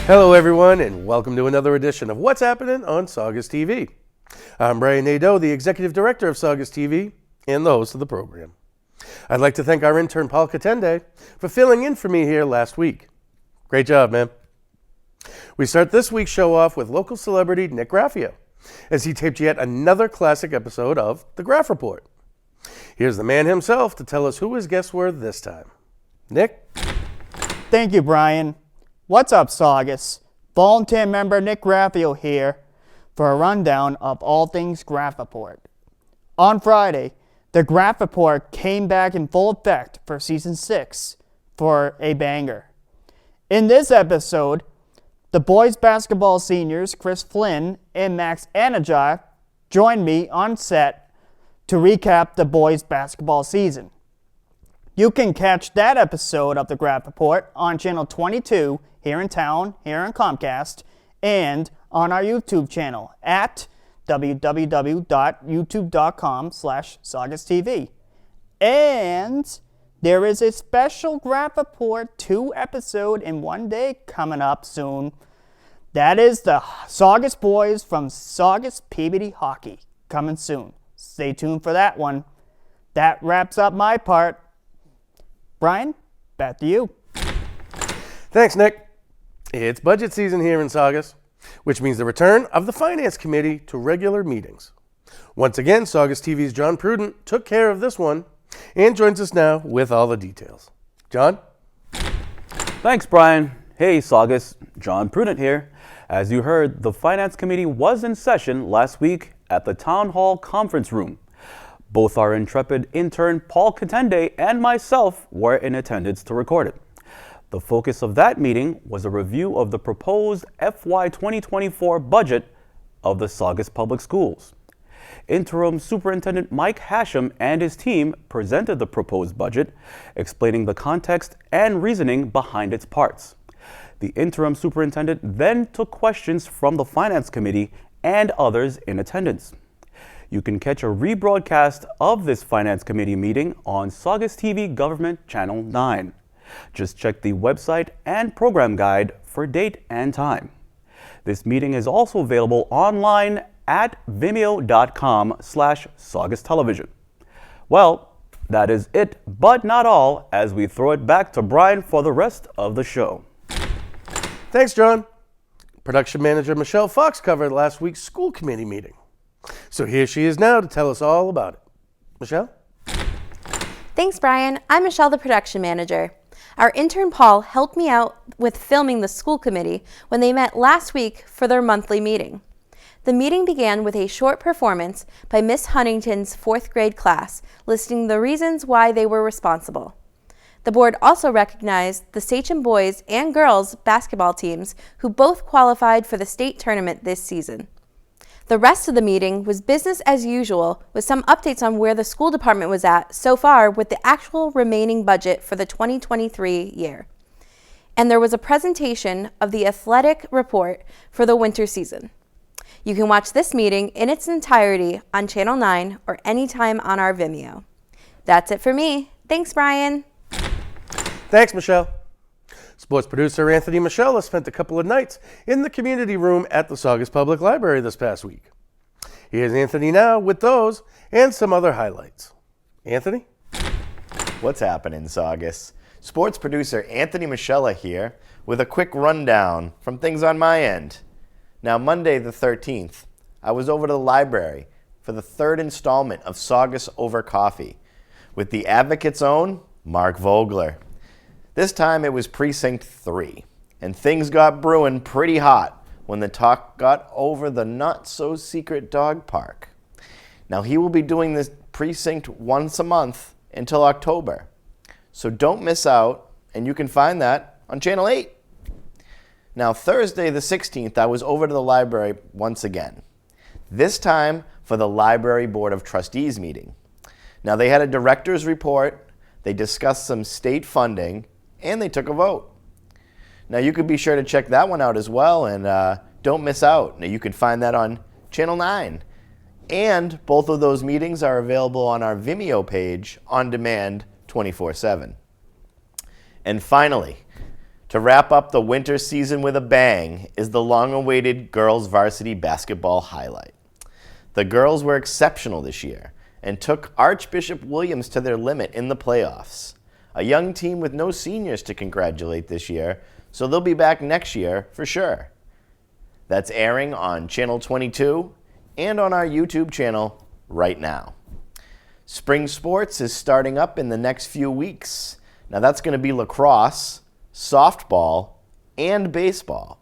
Hello everyone, and welcome to another edition of What's Happening on Saugus TV. I'm Bryan Nadeau, the Executive Director of Saugus TV and the host of the program. I'd like to thank our intern Paul Katende for filling in for me here last week. Great job, man. We start this week's show off with local celebrity Nick Graffeo, as he taped yet another classic episode of the Graff Report. Here's the man himself to tell us who his guests were this time. Nick? Thank you, Brian. What's up, Saugus? Volunteer member Nick Graffeo here for a rundown of all things Graff Report. On Friday, the Graff Report came back in full effect for Season 6 for a banger. In this episode, the boys basketball seniors Chris Flynn and Max Anajar joined me on set to recap the boys basketball season. You can catch that episode of the Graff Report on Channel 22 here in town, here on Comcast, and on our YouTube channel at www.youtube.com/SaugusTV. And there is a special Graff Report 2 episode in one day coming up soon. That is the Saugus boys from Saugus PBD Hockey coming soon. Stay tuned for that one. That wraps up my part. Brian, back to you. Thanks, Nick. It's budget season here in Saugus, which means the return of the Finance Committee to regular meetings. Once again, Saugus TV's John Prudent took care of this one and joins us now with all the details. John? Thanks, Brian. Hey, Saugus. John Prudent here. As you heard, the Finance Committee was in session last week at the Town Hall Conference Room. Both our intrepid intern Paul Katende and myself were in attendance to record it. The focus of that meeting was a review of the proposed FY 2024 budget of the Saugus Public Schools. Interim Superintendent Mike Hashem and his team presented the proposed budget, explaining the context and reasoning behind its parts. The interim superintendent then took questions from the Finance Committee and others in attendance. You can catch a rebroadcast of this Finance Committee meeting on Saugus TV Government Channel 9. Just check the website and program guide for date and time. This meeting is also available online at vimeo.com/SaugusTelevision. Well, that is it, but not all, as we throw it back to Brian for the rest of the show. Thanks, John. Production manager Michelle Fox covered last week's school committee meeting. So here she is now to tell us all about it. Michelle? Thanks, Brian. I'm Michelle, the production manager. Our intern Paul helped me out with filming the school committee when they met last week for their monthly meeting. The meeting began with a short performance by Miss Huntington's 4th grade class, listing the reasons why they were responsible. The board also recognized the Sachem boys and girls basketball teams who both qualified for the state tournament this season. The rest of the meeting was business as usual, with some updates on where the school department was at so far with the actual remaining budget for the 2023 year. And there was a presentation of the athletic report for the winter season. You can watch this meeting in its entirety on Channel 9 or anytime on our Vimeo. That's it for me. Thanks, Brian. Thanks, Michelle. Sports producer Anthony Moschella spent a couple of nights in the community room at the Saugus Public Library this past week. Here's Anthony now with those and some other highlights. Anthony? What's happening, Saugus? Sports producer Anthony Moschella here with a quick rundown from things on my end. Now, Monday the 13th, I was over to the library for the 3rd installment of Saugus Over Coffee with the Advocate's own Mark Vogler. This time it was Precinct 3, and things got brewing pretty hot when the talk got over the not-so-secret dog park. Now, he will be doing this precinct once a month until October, so don't miss out, and you can find that on Channel 8. Now, Thursday the 16th, I was over to the library once again, this time for the Library Board of Trustees meeting. Now, they had a director's report, they discussed some state funding, and they took a vote. Now, you could be sure to check that one out as well, and don't miss out. Now, you can find that on Channel 9. And both of those meetings are available on our Vimeo page on demand 24/7. And finally, To wrap up the winter season with a bang is the long-awaited girls varsity basketball highlight. The girls were exceptional this year and took Archbishop Williams to their limit in the playoffs. A young team with no seniors to congratulate this year, so they'll be back next year for sure. That's airing on Channel 22 and on our YouTube channel right now. Spring sports is starting up in the next few weeks. Now that's going to be lacrosse, softball, and baseball.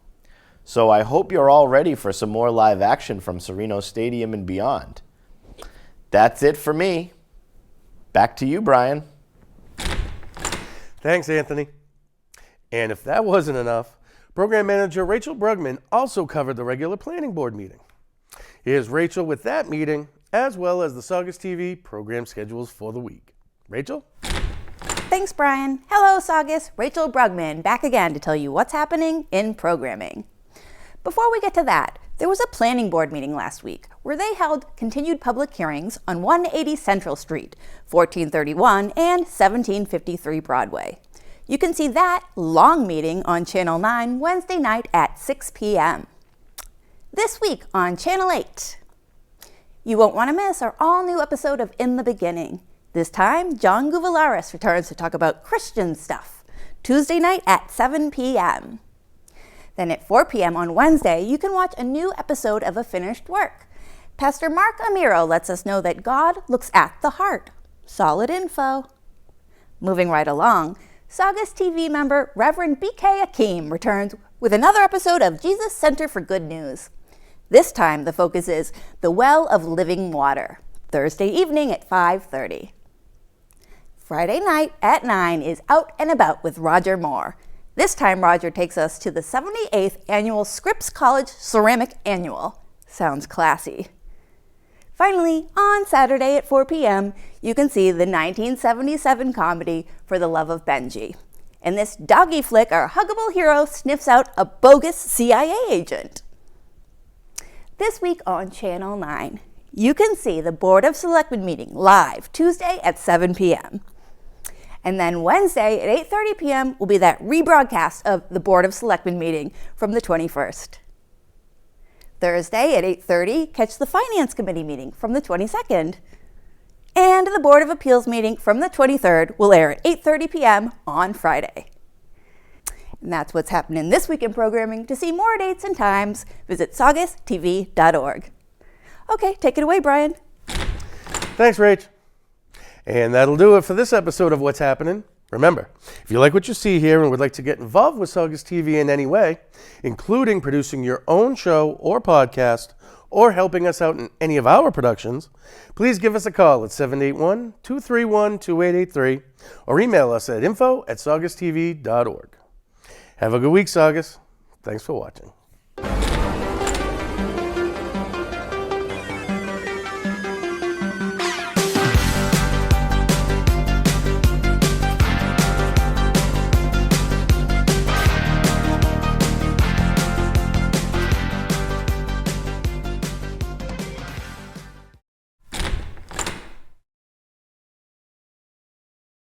So I hope you're all ready for some more live action from Sereno Stadium and beyond. That's it for me. Back to you, Brian. Thanks, Anthony. And if that wasn't enough, Program Manager Rachel Brugman also covered the regular Planning Board meeting. Here's Rachel with that meeting, as well as the Saugus TV program schedules for the week. Rachel? Thanks, Brian. Hello, Saugus. Rachel Brugman, back again to tell you what's happening in programming. Before we get to that, there was a Planning Board meeting last week where they held continued public hearings on 180 Central Street, 1431 and 1753 Broadway. You can see that long meeting on Channel 9 Wednesday night at 6 p.m. This week on Channel 8, you won't want to miss our all-new episode of In the Beginning. This time, John Gouvellaris returns to talk about Christian stuff, Tuesday night at 7 p.m. Then at 4 p.m. on Wednesday, you can watch a new episode of A Finished Work. Pastor Mark Amiro lets us know that God looks at the heart. Solid info. Moving right along, Saugus TV member Reverend B.K. Akeem returns with another episode of Jesus Center for Good News. This time, the focus is the Well of Living Water, Thursday evening at 5:30. Friday night at 9 is Out and About with Roger Moore. This time, Roger takes us to the 78th Annual Scripps College Ceramic Annual. Sounds classy. Finally, on Saturday at 4 p.m., you can see the 1977 comedy For the Love of Benji. In this doggy flick, our huggable hero sniffs out a bogus CIA agent. This week on Channel 9, you can see the Board of Selectmen meeting live Tuesday at 7 p.m. And then Wednesday at 8:30 p.m. will be that rebroadcast of the Board of Selectmen meeting from the 21st. Thursday at 8:30, catch the Finance Committee meeting from the 22nd. And the Board of Appeals meeting from the 23rd will air at 8:30 p.m. on Friday. And that's what's happening this week in programming. To see more dates and times, visit saugustv.org. Okay, take it away, Brian. Thanks, Rach. And that'll do it for this episode of What's Happening. Remember, if you like what you see here and would like to get involved with Saugus TV in any way, including producing your own show or podcast, or helping us out in any of our productions, please give us a call at 781-231-2883 or email us at info@saugustv.org. Have a good week, Saugus. Thanks for watching.